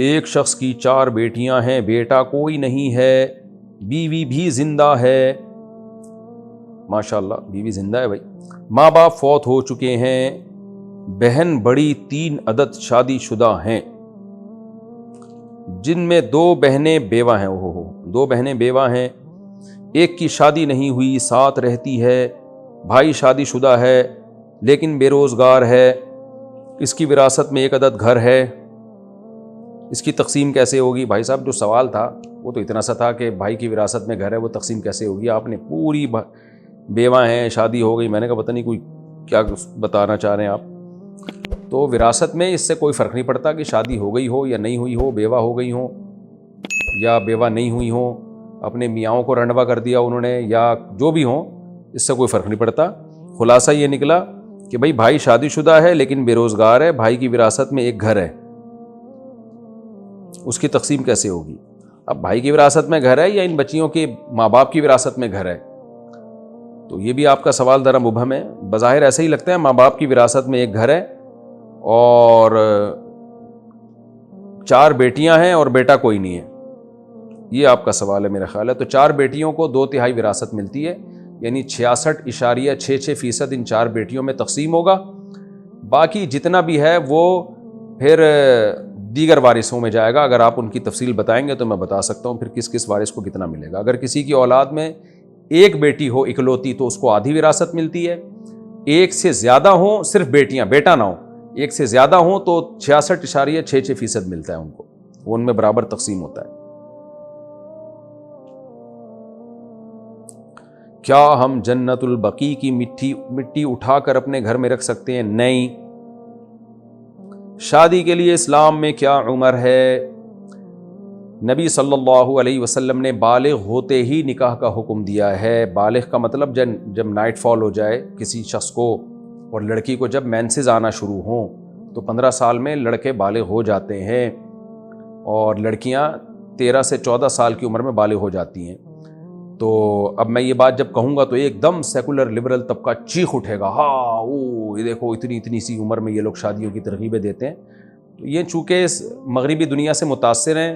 ایک شخص کی 4 بیٹیاں ہیں، بیٹا کوئی نہیں ہے، بیوی بھی زندہ ہے۔ ماشاءاللہ بیوی زندہ ہے بھائی۔ ماں باپ فوت ہو چکے ہیں، بہن بڑی 3 عدد شادی شدہ ہیں، جن میں 2 بہنیں بیوہ ہیں۔ 2 بہنیں بیوہ ہیں، ایک کی شادی نہیں ہوئی، ساتھ رہتی ہے۔ بھائی شادی شدہ ہے لیکن بے روزگار ہے، اس کی وراثت میں 1 عدد گھر ہے، اس کی تقسیم کیسے ہوگی؟ بھائی صاحب جو سوال تھا وہ تو اتنا سا تھا کہ بھائی کی وراثت میں گھر ہے، وہ تقسیم کیسے ہوگی؟ آپ نے پوری بیوہ ہیں، شادی ہو گئی، میں نے کہا پتہ نہیں کوئی کیا بتانا چاہ رہے ہیں آپ۔ تو وراثت میں اس سے کوئی فرق نہیں پڑتا کہ شادی ہو گئی ہو یا نہیں ہوئی ہو، بیوہ ہو گئی ہوں یا بیوہ نہیں ہوئی ہوں، اپنے میاں کو رنڈوا کر دیا انہوں نے یا جو بھی ہوں، اس سے کوئی فرق نہیں پڑتا۔ خلاصہ یہ نکلا کہ بھائی بھائی شادی شدہ ہے لیکن بے روزگار ہے، بھائی کی وراثت میں 1 گھر ہے، اس کی تقسیم کیسے ہوگی؟ اب بھائی کی وراثت میں گھر ہے یا ان بچیوں کے ماں باپ کی وراثت میں گھر ہے؟ تو یہ بھی آپ کا سوال ذرا مبہم ہے۔ بظاہر ایسا ہی لگتا ہے ماں باپ کی وراثت میں 1 گھر ہے اور 4 بیٹیاں ہیں اور بیٹا کوئی نہیں ہے، یہ آپ کا سوال ہے میرا خیال ہے۔ تو 4 بیٹیوں کو 2/3 وراثت ملتی ہے، یعنی 66.66% ان 4 بیٹیوں میں تقسیم ہوگا، باقی جتنا بھی ہے وہ پھر دیگر وارثوں میں جائے گا۔ اگر آپ ان کی تفصیل بتائیں گے تو میں بتا سکتا ہوں پھر کس کس وارث کو کتنا ملے گا۔ اگر کسی کی اولاد میں 1 بیٹی ہو اکلوتی تو اس کو آدھی وراثت ملتی ہے، 1 سے زیادہ ہوں، صرف بیٹیاں بیٹا نہ ہو، 1 سے زیادہ ہوں تو 66.66% ملتا ہے ان کو، وہ ان میں برابر تقسیم ہوتا ہے۔ کیا ہم جنت البقیع کی مٹی اٹھا کر اپنے گھر میں رکھ سکتے ہیں؟ نہیں۔ شادی کے لیے اسلام میں کیا عمر ہے؟ نبی صلی اللہ علیہ وسلم نے بالغ ہوتے ہی نکاح کا حکم دیا ہے۔ بالغ کا مطلب جب نائٹ فال ہو جائے کسی شخص کو، اور لڑکی کو جب مینسز آنا شروع ہوں تو 15 سال میں لڑکے بالغ ہو جاتے ہیں اور لڑکیاں 13 سے 14 سال کی عمر میں بالغ ہو جاتی ہیں۔ تو اب میں یہ بات جب کہوں گا تو ایک دم سیکولر لبرل طبقہ چیخ اٹھے گا، ہاں یہ دیکھو اتنی سی عمر میں یہ لوگ شادیوں کی ترغیبیں دیتے ہیں۔ تو یہ چونکہ اس مغربی دنیا سے متاثر ہیں،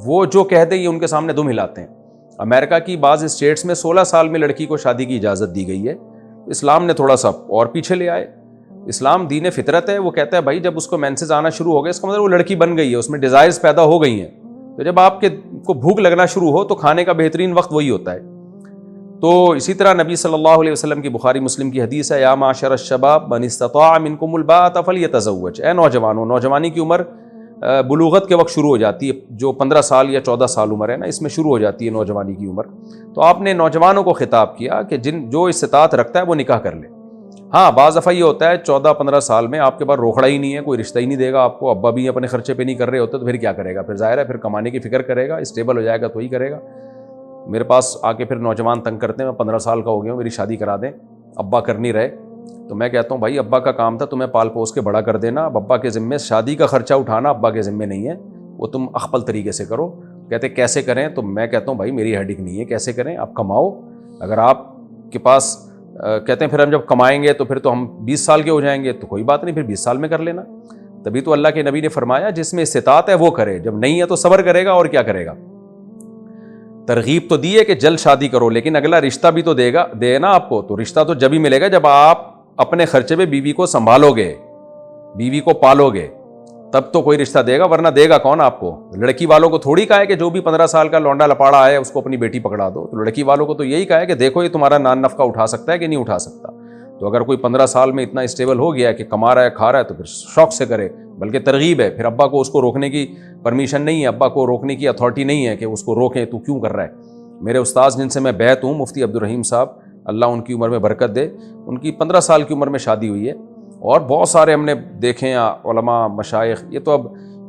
وہ جو کہہ دیں یہ ان کے سامنے دم ہلاتے ہیں۔ امریکہ کی بعض اسٹیٹس میں 16 سال میں لڑکی کو شادی کی اجازت دی گئی ہے، اسلام نے تھوڑا سا اور پیچھے لے آئے۔ اسلام دین فطرت ہے، وہ کہتا ہے بھائی جب اس کو مینسز آنا شروع ہو گئے اس کا مطلب وہ لڑکی بن گئی ہے، اس میں ڈیزائرز پیدا ہو گئی ہیں، تو جب آپ کو بھوک لگنا شروع ہو تو کھانے کا بہترین وقت وہی ہوتا ہے۔ تو اسی طرح نبی صلی اللہ علیہ وسلم کی بخاری مسلم کی حدیث ہے، یا معاشر الشباب من استطاع منکم الباءۃ فلیتزوج، اے نوجوانوں، نوجوانی کی عمر بلوغت کے وقت شروع ہو جاتی ہے، جو 15 سال یا 14 سال عمر ہے نا، اس میں شروع ہو جاتی ہے نوجوانی کی عمر۔ تو آپ نے نوجوانوں کو خطاب کیا کہ جو استطاعت رکھتا ہے وہ نکاح کر لے۔ ہاں بعض دفعہ یہ ہوتا ہے 14-15 سال میں آپ کے پاس روکڑا ہی نہیں ہے، کوئی رشتہ ہی نہیں دے گا آپ کو، ابا بھی اپنے خرچے پہ نہیں کر رہے ہوتے، تو پھر کیا کرے گا؟ پھر ظاہر ہے پھر کمانے کی فکر کرے گا، اسٹیبل ہو جائے گا تو ہی کرے گا۔ میرے پاس آ کے پھر نوجوان تنگ کرتے ہیں، میں 15 سال کا ہو گیا ہوں، میری شادی کرا دیں، ابا کر نہیں رہے، تو میں کہتا ہوں بھائی ابا کا کام تھا تمہیں پال پوس کے بڑا کر دینا، اب ابا کے ذمے شادی کا خرچہ اٹھانا ابا کے ذمے نہیں ہے، وہ تم اخپل طریقے سے کرو۔ کہتے کیسے کریں؟ تو میں کہتا ہوں بھائی میری ہیڈک نہیں ہے کیسے کریں، آپ کماؤ، اگر آپ کے پاس کہتے ہیں پھر ہم جب کمائیں گے تو پھر تو ہم 20 سال کے ہو جائیں گے، تو کوئی بات نہیں، پھر 20 سال میں کر لینا۔ تبھی تو اللہ کے نبی نے فرمایا جس میں استطاعت ہے وہ کرے، جب نہیں ہے تو صبر کرے گا اور کیا کرے گا۔ ترغیب تو دی ہے کہ جلد شادی کرو، لیکن اگلا رشتہ بھی تو دے نا آپ کو، تو رشتہ تو جب ہی ملے گا جب آپ اپنے خرچے پہ بیوی کو سنبھالو گے، بیوی کو پالو گے، تب تو کوئی رشتہ دے گا، ورنہ دے گا کون آپ کو؟ لڑکی والوں کو تھوڑی کہا ہے کہ جو بھی 15 سال کا لونڈا لپاڑا ہے اس کو اپنی بیٹی پکڑا دو، تو لڑکی والوں کو تو یہی کہا ہے کہ دیکھو یہ تمہارا نان نفقہ اٹھا سکتا ہے کہ نہیں اٹھا سکتا۔ تو اگر کوئی 15 سال میں اتنا اسٹیبل ہو گیا ہے کہ کما رہا ہے کھا رہا ہے تو پھر شوق سے کرے، بلکہ ترغیب ہے، پھر ابا کو اس کو روکنے کی پرمیشن نہیں ہے، ابا کو روکنے کی اتھارٹی نہیں ہے کہ اس کو روکیں تو کیوں کر رہا ہے۔ میرے استاذ جن سے میں بیعت ہوں مفتی عبدالرحیم صاحب، اللہ ان کی عمر میں برکت دے، ان کی 15 سال کی عمر میں شادی ہوئی ہے، اور بہت سارے ہم نے دیکھے ہیں علماء مشائخ، یہ تو اب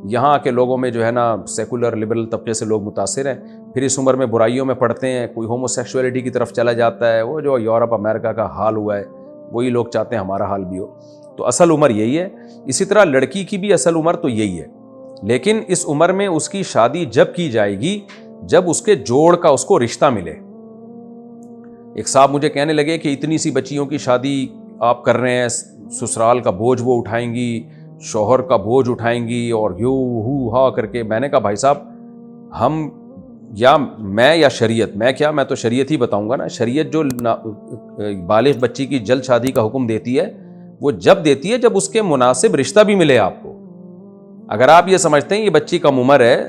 یہاں کے لوگوں میں جو ہے نا سیکولر لبرل طبقے سے لوگ متاثر ہیں، پھر اس عمر میں برائیوں میں پڑھتے ہیں، کوئی ہومو سیکشولیٹی کی طرف چلا جاتا ہے، وہ جو یورپ امریکہ کا حال ہوا ہے وہی لوگ چاہتے ہیں ہمارا حال بھی ہو۔ تو اصل عمر یہی ہے، اسی طرح لڑکی کی بھی اصل عمر تو یہی ہے، لیکن اس عمر میں اس کی شادی جب کی جائے گی جب اس کے جوڑ کا اس کو رشتہ ملے۔ ایک صاحب مجھے کہنے لگے کہ اتنی سی بچیوں کی شادی آپ کر رہے ہیں سسرال کا بوجھ وہ اٹھائیں گی، شوہر کا بوجھ اٹھائیں گی اور یو ہو ہا کر کے. میں نے کہا بھائی صاحب ہم یا میں یا شریعت، میں تو شریعت ہی بتاؤں گا نا. شریعت جو بالغ بچی کی جلد شادی کا حکم دیتی ہے وہ جب دیتی ہے جب اس کے مناسب رشتہ بھی ملے آپ کو. اگر آپ یہ سمجھتے ہیں یہ بچی کم عمر ہے،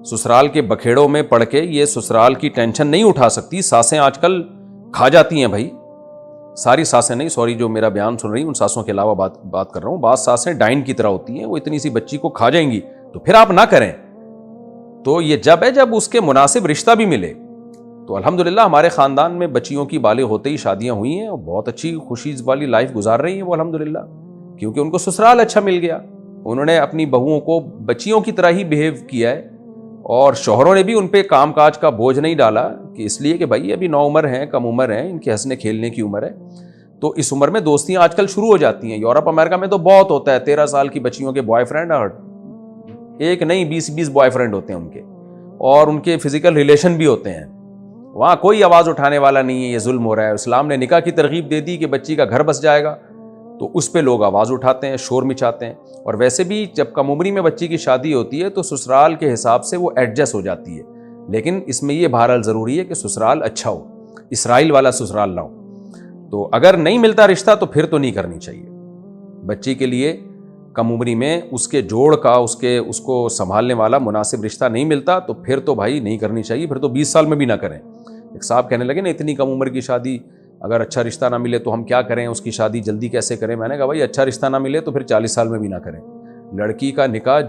سسرال کے بکھیڑوں میں پڑھ کے یہ سسرال کی ٹینشن نہیں اٹھا سکتی، ساسیں آج کل کھا جاتی ہیں بھائی، ساری ساسیں نہیں، سوری جو میرا بیان سن رہی ہیں ان ساسوں کے علاوہ بات کر رہا ہوں. بعض ساسیں ڈائن کی طرح ہوتی ہیں، وہ اتنی سی بچی کو کھا جائیں گی، تو پھر آپ نہ کریں. تو یہ جب ہے جب اس کے مناسب رشتہ بھی ملے. تو الحمدللہ ہمارے خاندان میں بچیوں کی بالغ ہوتے ہی شادیاں ہوئی ہیں اور بہت اچھی خوشی والی لائف گزار رہی ہیں وہ الحمدللہ، کیونکہ ان کو سسرال اچھا مل گیا. انہوں نے اپنی بہوؤں کو بچیوں کی طرح ہی بیہیو کیا ہے اور شوہروں نے بھی ان پہ کام کاج کا بوجھ نہیں ڈالا کہ اس لیے کہ بھائی ابھی نو عمر ہیں، کم عمر ہیں، ان کے ہنسنے کھیلنے کی عمر ہے. تو اس عمر میں دوستیاں آج کل شروع ہو جاتی ہیں. یورپ امریکہ میں تو بہت ہوتا ہے، 13 سال کی بچیوں کے بوائے فرینڈ، اور ایک نہیں 20 بوائے فرینڈ ہوتے ہیں ان کے، اور ان کے فزیکل ریلیشن بھی ہوتے ہیں. وہاں کوئی آواز اٹھانے والا نہیں ہے یہ ظلم ہو رہا ہے. اسلام نے نکاح کی ترغیب دے دی کہ بچی کا گھر بس جائے گا، تو اس پہ لوگ آواز اٹھاتے ہیں، شور مچاتے ہیں. اور ویسے بھی جب کم عمری میں بچی کی شادی ہوتی ہے تو سسرال کے حساب سے وہ ایڈجسٹ ہو جاتی ہے، لیکن اس میں یہ بہرحال ضروری ہے کہ سسرال اچھا ہو، اسرائیل والا سسرال نہ ہو. تو اگر نہیں ملتا رشتہ تو پھر تو نہیں کرنی چاہیے. بچی کے لیے کم عمری میں اس کے جوڑ کا اس کو سنبھالنے والا مناسب رشتہ نہیں ملتا تو پھر تو بھائی نہیں کرنی چاہیے. پھر تو 20 سال میں بھی نہ کریں. ایک صاحب کہنے لگے نا اتنی کم عمر کی شادی، اگر اچھا رشتہ نہ ملے تو ہم کیا کریں، اس کی شادی جلدی کیسے کریں. میں نے کہا بھائی اچھا رشتہ نہ ملے تو پھر 40 سال میں بھی نہ کریں. لڑکی کا نکاح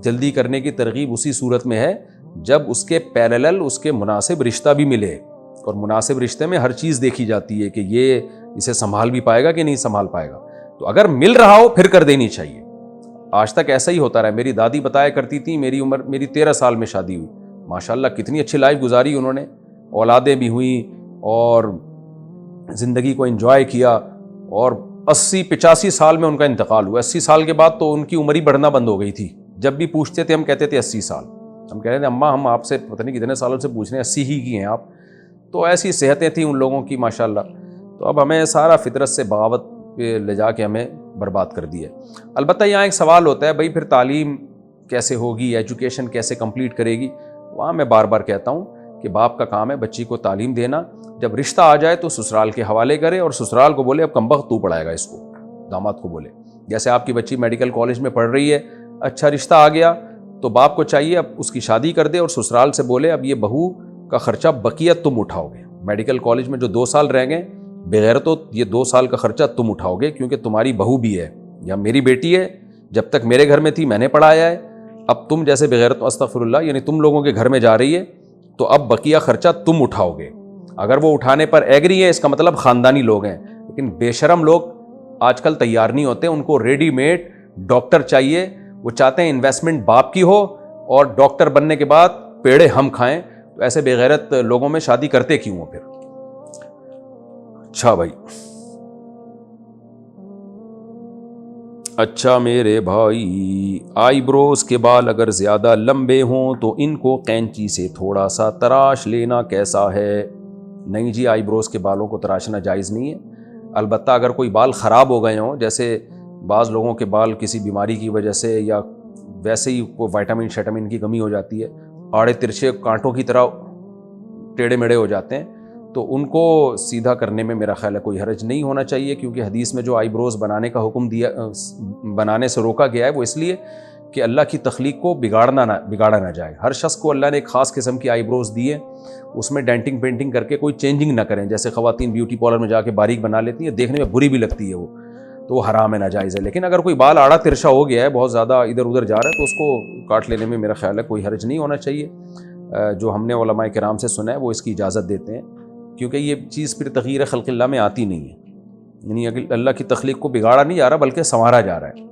جلدی کرنے کی ترغیب اسی صورت میں ہے جب اس کے پیرالل اس کے مناسب رشتہ بھی ملے، اور مناسب رشتے میں ہر چیز دیکھی جاتی ہے کہ یہ اسے سنبھال بھی پائے گا کہ نہیں سنبھال پائے گا. تو اگر مل رہا ہو پھر کر دینی چاہیے. آج تک ایسا ہی ہوتا رہا. میری دادی بتایا کرتی تھی، میری 13 سال میں شادی ہوئی، ماشاءاللہ کتنی اچھی لائف گزاری انہوں نے، اولادیں بھی ہوئیں اور زندگی کو انجوائے کیا. اور 80-85 سال میں ان کا انتقال ہوا. 80 سال کے بعد تو ان کی عمر ہی بڑھنا بند ہو گئی تھی. جب بھی پوچھتے تھے ہم کہتے تھے 80 سال. ہم کہہ رہے تھے اماں ہم آپ سے پتہ نہیں کتنے سالوں سے پوچھ رہے ہیں، 80 ہی کی ہیں آپ. تو ایسی صحتیں تھیں ان لوگوں کی ماشاءاللہ. تو اب ہمیں سارا فطرت سے بغاوت پہ لے جا کے ہمیں برباد کر دیا. البتہ یہاں ایک سوال ہوتا ہے بھائی پھر تعلیم کیسے ہوگی، ایجوکیشن کیسے کمپلیٹ کرے گی. وہاں میں بار بار کہتا ہوں کہ باپ کا کام ہے بچی کو تعلیم دینا. جب رشتہ آ جائے تو سسرال کے حوالے کرے اور سسرال کو بولے اب کمبخت تو پڑھائے گا اس کو. داماد کو بولے جیسے آپ کی بچی میڈیکل کالج میں پڑھ رہی ہے، اچھا رشتہ آ گیا تو باپ کو چاہیے اب اس کی شادی کر دے اور سسرال سے بولے اب یہ بہو کا خرچہ بقیت تم اٹھاؤ گے. میڈیکل کالج میں جو 2 سال رہ گئے بغیر تو یہ 2 سال کا خرچہ تم اٹھاؤ گے، کیونکہ تمہاری بہو بھی ہے یا میری بیٹی ہے. جب تک میرے گھر میں تھی میں نے پڑھایا ہے، اب تم جیسے بغیر تو استغفر اللہ یعنی تم لوگوں کے گھر میں جا رہی ہے تو اب بقیہ خرچہ تم اٹھاؤ گے. اگر وہ اٹھانے پر ایگری ہے اس کا مطلب خاندانی لوگ ہیں. لیکن بے شرم لوگ آج کل تیار نہیں ہوتے، ان کو ریڈی میڈ ڈاکٹر چاہیے. وہ چاہتے ہیں انویسٹمنٹ باپ کی ہو اور ڈاکٹر بننے کے بعد پیڑے ہم کھائیں. تو ایسے بے غیرت لوگوں میں شادی کرتے کیوں ہو پھر. اچھا بھائی، اچھا میرے بھائی، آئی بروز کے بال اگر زیادہ لمبے ہوں تو ان کو قینچی سے تھوڑا سا تراش لینا کیسا ہے؟ نہیں جی، آئی بروز کے بالوں کو تراشنا جائز نہیں ہے. البتہ اگر کوئی بال خراب ہو گئے ہوں، جیسے بعض لوگوں کے بال کسی بیماری کی وجہ سے یا ویسے ہی کوئی وائٹامن شیٹامن کی کمی ہو جاتی ہے، آڑے ترچھے کانٹوں کی طرح ٹیڑے میڑے ہو جاتے ہیں، تو ان کو سیدھا کرنے میں میرا خیال ہے کوئی حرج نہیں ہونا چاہیے. کیونکہ حدیث میں جو آئی بروز بنانے کا حکم دیا، بنانے سے روکا گیا ہے، وہ اس لیے کہ اللہ کی تخلیق کو بگاڑا نہ جائے. ہر شخص کو اللہ نے ایک خاص قسم کی آئی بروز دی ہے، اس میں ڈینٹنگ پینٹنگ کر کے کوئی چینجنگ نہ کریں. جیسے خواتین بیوٹی پارلر میں جا کے باریک بنا لیتی ہیں، دیکھنے میں بری بھی لگتی ہے وہ، تو وہ حرام ہے، ناجائز ہے. لیکن اگر کوئی بال آڑا ترچھا ہو گیا ہے، بہت زیادہ ادھر ادھر جا رہا ہے، تو اس کو کاٹ لینے میں میرا خیال ہے کوئی حرج نہیں ہونا چاہیے. جو ہم نے علماء کرام سے سنا ہے وہ اس کی اجازت دیتے ہیں، کیونکہ یہ چیز پھر تغییر خلق اللہ میں آتی نہیں ہے. یعنی اللہ کی تخلیق کو بگاڑا نہیں جا رہا بلکہ سنوارا جا رہا ہے.